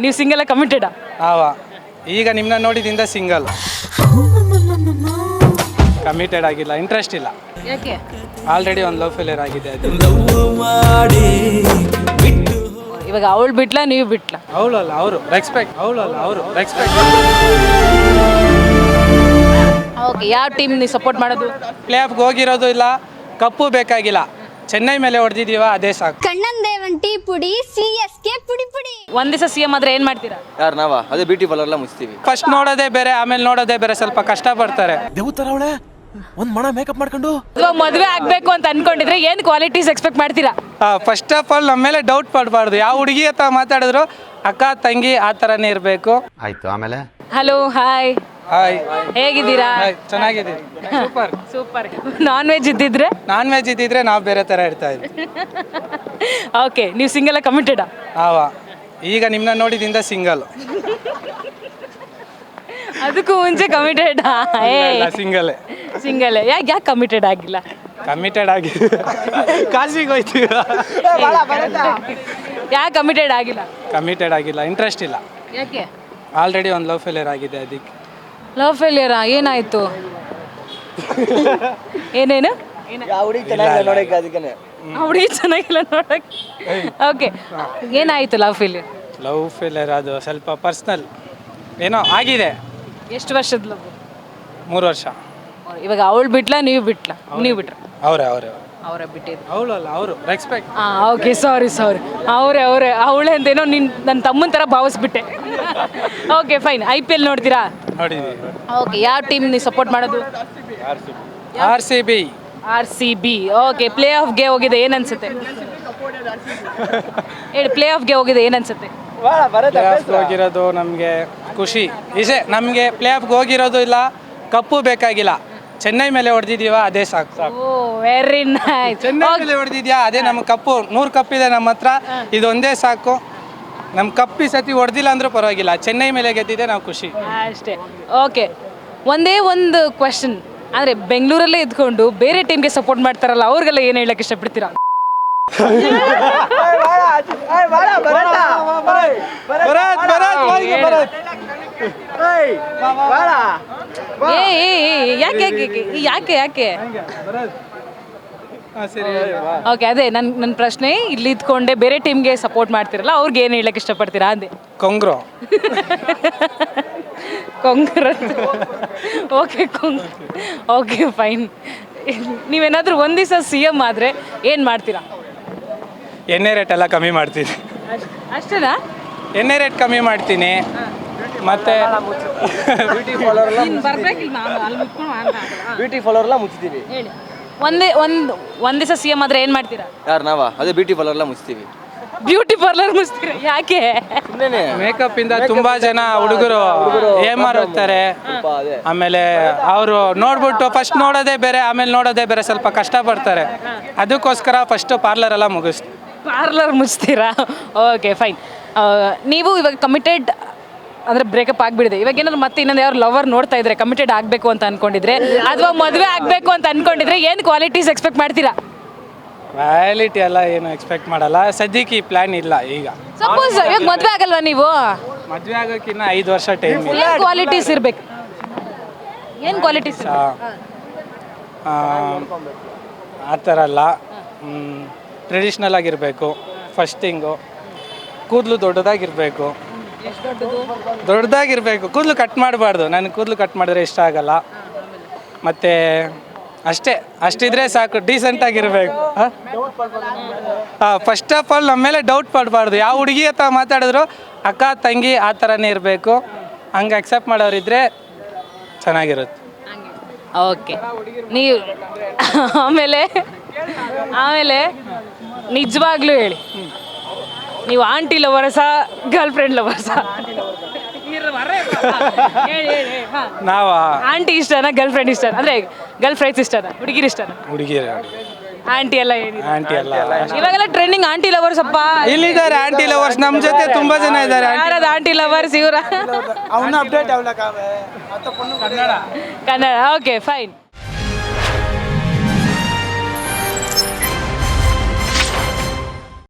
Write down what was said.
ನೀವು ಸಿಂಗಲ್ ಕಮಿಟೆಡಾ? ಈಗ ನಿಮ್ಮನ್ನ ನೋಡಿದಿಂದ ಸಿಂಗಲ್. ಕಮಿಟೆಡ್ ಆಗಿಲ್ಲ, ಇಂಟ್ರೆಸ್ಟ್ ಇಲ್ಲ. ಯಾಕೆ? ಆಲ್ರೆಡಿ ಒಂದು ಲವ್ ಫೇಲಿಯರ್ ಆಗಿದೆ. ಅದು ಇವಾಗ ಅವಳು ಬಿಟ್ಲಾ ನೀವು ಬಿಟ್ಲಾ? ಅವಳಲ್ಲ ಅವರು ರೆಸ್ಪೆಕ್ಟ್. ಓಕೆ, ಯಾವ ಟೀಮ್ ನೀವು ಸಪೋರ್ಟ್ ಮಾಡೋದು? ಪ್ಲೇ ಆಫ್ಗೆ ಹೋಗಿರೋದು ಇಲ್ಲ, ಕಪ್ಪು ಬೇಕಾಗಿಲ್ಲ. ಚೆನ್ನೈ ಮೇಲೆ ಹೊಡೆದಿದ್ದೀವ, ಅದೇ ಸಾಕು. ಕಣ್ಣಂದೇವಂಟಿ ಪುಡಿ CSK ಪುಡಿ ಪುಡಿ. ಒಂದ್ ದಿವಸ CM ಆದ್ರೆ ಏನ್ ಮಾಡ್ತೀರಾ? ಯಾರು ನಾವಾ? ಅದೇ ಬ್ಯೂಟಿ ಪಾರ್ಲರ್ ಎಲ್ಲ ಮುಚ್ತೀವಿ. ಫಸ್ಟ್ ನೋಡೋದೇ ಬೇರೆ, ಆಮೇಲೆ ನೋಡೋದೇ ಬೇರೆ. ಸ್ವಲ್ಪ ಕಷ್ಟ ಪಡ್ತಾರೆ. ದೇವತರ ಅವಳೆ ಒಂದ್ ಮಣ ಮೇಕಪ್ ಮಾಡ್ಕೊಂಡು ಅಥವಾ ಮದುವೆ ಆಗ್ಬೇಕು ಅಂತ ಅನ್ಕೊಂಡಿದ್ರೆ ಏನ್ ಕ್ವಾಲಿಟೀಸ್ ಎಕ್ಸ್ಪೆಕ್ಟ್ ಮಾಡ್ತೀರಾ? ಫಸ್ಟ್ ಆಫ್ ಆಲ್ ನಮ್ಮ ಮೇಲೆ ಡೌಟ್ ಪಡಬಾರ್ದು. ಯಾವ ಹುಡುಗಿ ಹತ್ರ ಮಾತಾಡಿದ್ರು ಅಕ್ಕ ತಂಗಿ ಆ ಥರನೇ ಇರಬೇಕು. ಆಯ್ತು. ಆಮೇಲೆ ಹಲೋ, ಹಾಯ್, ಹಾಯ್, ಹೇಗಿದ್ದೀರಾ? ಚೆನ್ನಾಗಿದ್ದೀವಿ. Super super. ನಾನ್ ವೆಜ್ ಇದ್ದಿದ್ರೆ? ನಾನ್ ವೆಜ್ ಇದ್ದಿದ್ರೆ ನಾವು ಬೇರೆ ಥರ ಇರ್ತಾ ಇದ್ವಿ. ಓಕೆ, ನೀವು ಸಿಂಗಲ್ ಕಮಿಟೆಡಾ? ಈಗ ನಿಮ್ಮನ್ನ ನೋಡಿದಿಂದ ಸಿಂಗಲ್. ಅದಕ್ಕೂ ಮುಂಚೆ ಕಮಿಟೆಡ್? ಸಿಂಗಲ್. ಯಾಕೆ ಕಮಿಟೆಡ್ ಆಗಿಲ್ಲ? ಕಮಿಟೆಡ್ ಆಗಿ ಕಾಶಿಗೆ ಹೋಯ್ತೀವಿ. ಯಾಕೆ ಕಮಿಟೆಡ್ ಆಗಿಲ್ಲ? ಕಮಿಟೆಡ್ ಆಗಿಲ್ಲ, ಇಂಟ್ರೆಸ್ಟ್ ಇಲ್ಲ. ಯಾಕೆ? ಆಲ್ರೆಡಿ ಒಂದು ಲವ್ ಫೇಲಿಯರ್ ಆಗಿದೆ, ಅದಕ್ಕೆ. ಲವ್ ಫೇಲಿಯರಾ? ಏನಾಯ್ತು? ಏನೇನು? ಹುಡುಗಿ ಚೆನ್ನಾಗಿಲ್ಲ ನೋಡಕ್ಕೆ. ಓಕೆ, ಏನಾಯ್ತು ಲವ್ ಫೇಲಿಯರ್? ಲವ್ ಫೇಲಿಯರ್ ಅದು ಸ್ವಲ್ಪ ಪರ್ಸ್ನಲ್ ಏನೋ ಆಗಿದೆ. ಎಷ್ಟು ವರ್ಷದ ಲವ್? 3 ವರ್ಷ. ಇವಾಗ ಅವಳು ಬಿಟ್ಲಾ ನೀವು ಬಿಟ್ಲಾ? ನೀವು ಬಿಟ್ರ? ಅವರೇ ಬಿಟ್ಟಿದ್ದು. ಅವಳಲ್ಲ ಅವರು ರೆಸ್ಪೆಕ್ಟ್. ಓಕೆ, ಸಾರಿ. ಅವಳೇ ಅಂತೇನೋ ನನ್ನ ತಮ್ಮನ ಥರ ಭಾವಿಸ್ಬಿಟ್ಟೆ. Okay, fine. IPL ನೋಡ್ತೀರಾ? ನೋಡಿದ್ವಿ. ಓಕೆ, ಯಾವ ಟೀಮ್ ನೀವು ಸಪೋರ್ಟ್ ಮಾಡೋದು? RCB. ಓಕೆ, ಪ್ಲೇ ಆಫ್ಗೆ ಹೋಗಿದೆ, ಏನು ಅನ್ಸುತ್ತೆ ಹೇಳಿ? ಪ್ಲೇ ಆಫ್ಗೆ ಹೋಗಿದೆ, ಏನು ಅನ್ಸುತ್ತೆ? ಪ್ಲೇ ಆಫ್ಗೆ ಹೋಗಿರೋದು ನಮಗೆ ಖುಷಿ ಇದೆ. ನಮಗೆ ಪ್ಲೇ ಆಫ್ಗೆ ಹೋಗಿರೋದು ಇಲ್ಲ, ಕಪ್ಪು ಬೇಕಾಗಿಲ್ಲ. ಚೆನ್ನೈ ಮೇಲೆ ಹೊಡೆದಿದ್ದೀವ, ಅದೇ ಸಾಕು. ಓ, ವೆರಿ ನೈಸ್. ಚೆನ್ನೈ ಮೇಲೆ ಹೊಡೆದಿದ್ಯಾ, ಅದೇ ನಮ್ಮ ಕಪ್ಪು. 100 ಕಪ್ಪಿದೆ ನಮ್ಮ ಹತ್ರ, ಇದೊಂದೇ ಸಾಕು. ನಮ್ಮ ಕಪ್ಪಿ ಸತಿ ಹೊಡೆದಿಲ್ಲ ಅಂದ್ರೂ ಪರವಾಗಿಲ್ಲ, ಚೆನ್ನೈ ಮೇಲೆ ಗೆದ್ದಿದೆ, ನಾವು ಖುಷಿ ಅಷ್ಟೇ. ಓಕೆ, ಒಂದೇ ಒಂದು ಕ್ವೆಶನ್, ಅಂದರೆ ಬೆಂಗಳೂರಲ್ಲೇ ಇದ್ಕೊಂಡು ಬೇರೆ ಟೀಮ್ಗೆ ಸಪೋರ್ಟ್ ಮಾಡ್ತಾರಲ್ಲ, ಅವ್ರಿಗೆಲ್ಲ ಏನು ಹೇಳಕ್ಕೆ ಇಷ್ಟಪಡ್ತೀರಾ? ಯಾಕೆ? ಓಕೆ, ಅದೇ ನನ್ನ ಪ್ರಶ್ನೆ. ಇಲ್ಲಿ ಇದ್ಕೊಂಡೆ ಬೇರೆ ಟೀಮ್ಗೆ ಸಪೋರ್ಟ್ ಮಾಡ್ತಿರಲ್ಲ, ಅವ್ರಿಗೆ ಏನು ಹೇಳಕ್ಕೆ ಇಷ್ಟಪಡ್ತೀರಾ ಅಂದೆ. ಕೊಂಗ್ರೋ. Okay, fine. ನೀವೇನಾದರೂ ಒಂದು ದಿವಸ CM ಆದರೆ ಏನು ಮಾಡ್ತೀರಾ? ಎಣ್ಣೆ ರೇಟ್ ಎಲ್ಲ ಕಮ್ಮಿ ಮಾಡ್ತೀನಿ. ಅಷ್ಟೇನಾ? ಎಣ್ಣೆ ರೇಟ್ ಕಮ್ಮಿ ಮಾಡ್ತೀನಿ. ಮತ್ತೆ ಬ್ಯೂಟಿ ಪಾರ್ಲರ್ ಎಲ್ಲ ಮುಚ್ತೀವಿ. ಹೇಳಿ. ಒಂದು ದಿವಸ CM ಆದರೆ ಏನು ಮಾಡ್ತೀರಾ? ಯಾರು ನಾವಾ? ಅದೇ ಬ್ಯೂಟಿ ಪಾರ್ಲರ್ ಎಲ್ಲ ಮುಚ್ತೀವಿ. Beauty parlour ಮುಚ್ತೀರಾ? ಯಾಕೆ? ಮೇಕಪ್ ಇಂದ ತುಂಬಾ ಜನ ಹುಡುಗರು ಏಮಾರುತ್ತಾರೆ. ಆಮೇಲೆ ಅವರು ನೋಡ್ಬಿಟ್ಟು ಫಸ್ಟ್ ನೋಡೋದೇ ಬೇರೆ, ಆಮೇಲೆ ನೋಡೋದೇ ಬೇರೆ. ಸ್ವಲ್ಪ ಕಷ್ಟ ಪಡ್ತಾರೆ. ಅದಕ್ಕೋಸ್ಕರ ಫಸ್ಟ್ ಪಾರ್ಲರ್ ಎಲ್ಲ ಪಾರ್ಲರ್ ಮುಚ್ತೀರಾ? Okay, fine. ನೀವು ಇವಾಗ ಕಮಿಟೆಡ್ ಅಂದರೆ ಬ್ರೇಕಪ್ ಆಗಿಬಿಡಿದೆ, ಇವಾಗ ಏನಾದ್ರು ಮತ್ತೆ ಇನ್ನೊಂದು ಯಾರು ಲವರ್ ನೋಡ್ತಾ ಇದ್ರೆ, ಕಮಿಟೆಡ್ ಆಗಬೇಕು ಅಂತ ಅನ್ಕೊಂಡಿದ್ರೆ ಅಥವಾ ಮದುವೆ ಆಗಬೇಕು ಅಂತ ಅನ್ಕೊಂಡಿದ್ರೆ ಏನು ಕ್ವಾಲಿಟೀಸ್ ಎಕ್ಸ್ಪೆಕ್ಟ್ ಮಾಡ್ತೀರಾ? ವ್ಯಾಲಿಟಿ ಎಲ್ಲ ಏನು ಎಕ್ಸ್ಪೆಕ್ಟ್ ಮಾಡಲ್ಲ ಸದ್ಯಕ್ಕೆ. ಈ ಪ್ಲಾನ್ ಇಲ್ಲ ಈಗ. ಸಪೋಸ್ ಇವಾಗ ಮದುವೆ ಆಗಲ್ವಾ ನೀವು? ಮದುವೆ ಆಗೋಕ್ಕಿನ್ನ 5 ವರ್ಷ ಟೈಮ್. ಏನು ಕ್ವಾಲಿಟೀಸ್ ಇರಬೇಕು? ಏನು ಕ್ವಾಲಿಟೀಸ್? ಆ ಥರ ಅಲ್ಲ, ಟ್ರೆಡಿಷ್ನಲ್ ಆಗಿರಬೇಕು. ಫಸ್ಟ್ ಥಿಂಗು ಕೂದಲು ದೊಡ್ಡದಾಗಿರಬೇಕು. ಕೂದಲು ಕಟ್ ಮಾಡಬಾರ್ದು. ನನಗೆ ಕೂದಲು ಕಟ್ ಮಾಡಿದ್ರೆ ಇಷ್ಟ ಆಗಲ್ಲ. ಮತ್ತು ಅಷ್ಟಿದ್ರೆ ಸಾಕು, ಡೀಸೆಂಟಾಗಿರಬೇಕು. ಫಸ್ಟ್ ಆಫ್ ಆಲ್ ನಮ್ಮ ಮೇಲೆ ಡೌಟ್ ಪಡಬಾರ್ದು. ಯಾವ ಹುಡುಗಿ ಹತ್ರ ಮಾತಾಡಿದ್ರು ಅಕ್ಕ ತಂಗಿ ಆ ಥರನೇ ಇರಬೇಕು. ಹಂಗೆ ಅಕ್ಸೆಪ್ಟ್ ಮಾಡೋರಿದ್ರೆ ಚೆನ್ನಾಗಿರುತ್ತೆ. ಓಕೆ, ನೀವು ಆಮೇಲೆ ನಿಜವಾಗ್ಲೂ ಹೇಳಿ, ನೀವು ಆಂಟಿ ಲವರ್ಸಾ ಗರ್ಲ್ ಫ್ರೆಂಡ್ ಲವರ್ಸಾ? ನಾವು ಆಂಟಿ ಇಷ್ಟನಾ ಗರ್ಲ್ ಫ್ರೆಂಡ್ ಇಷ್ಟ? ಅಂದರೆ ಗರ್ಲ್ ಫ್ರೆಂಡ್ಸ್ ಇಷ್ಟನಾ ಹುಡುಗಿರು ಇಷ್ಟನಾ? ಹುಡುಗಿಯರು. ಆಂಟಿ ಎಲ್ಲ ಏನಿದೆ? ಆಂಟಿ ಎಲ್ಲ ಇವಾಗೆಲ್ಲ ಟ್ರೆಂಡಿಂಗ್ ಆಂಟಿ ಲವರ್ಸ್ ಅಪ್ಪ. ಇಲ್ಲಿದ್ದಾರೆ ಆಂಟಿ ಲವರ್ಸ್, ನಮ್ಮ ಜೊತೆ ತುಂಬಾ ಜನ ಇದ್ದಾರೆ. ಯಾರದ ಆಂಟಿ ಲವರ್ಸ್? ಇವರ ಕನ್ನಡ. Okay, fine.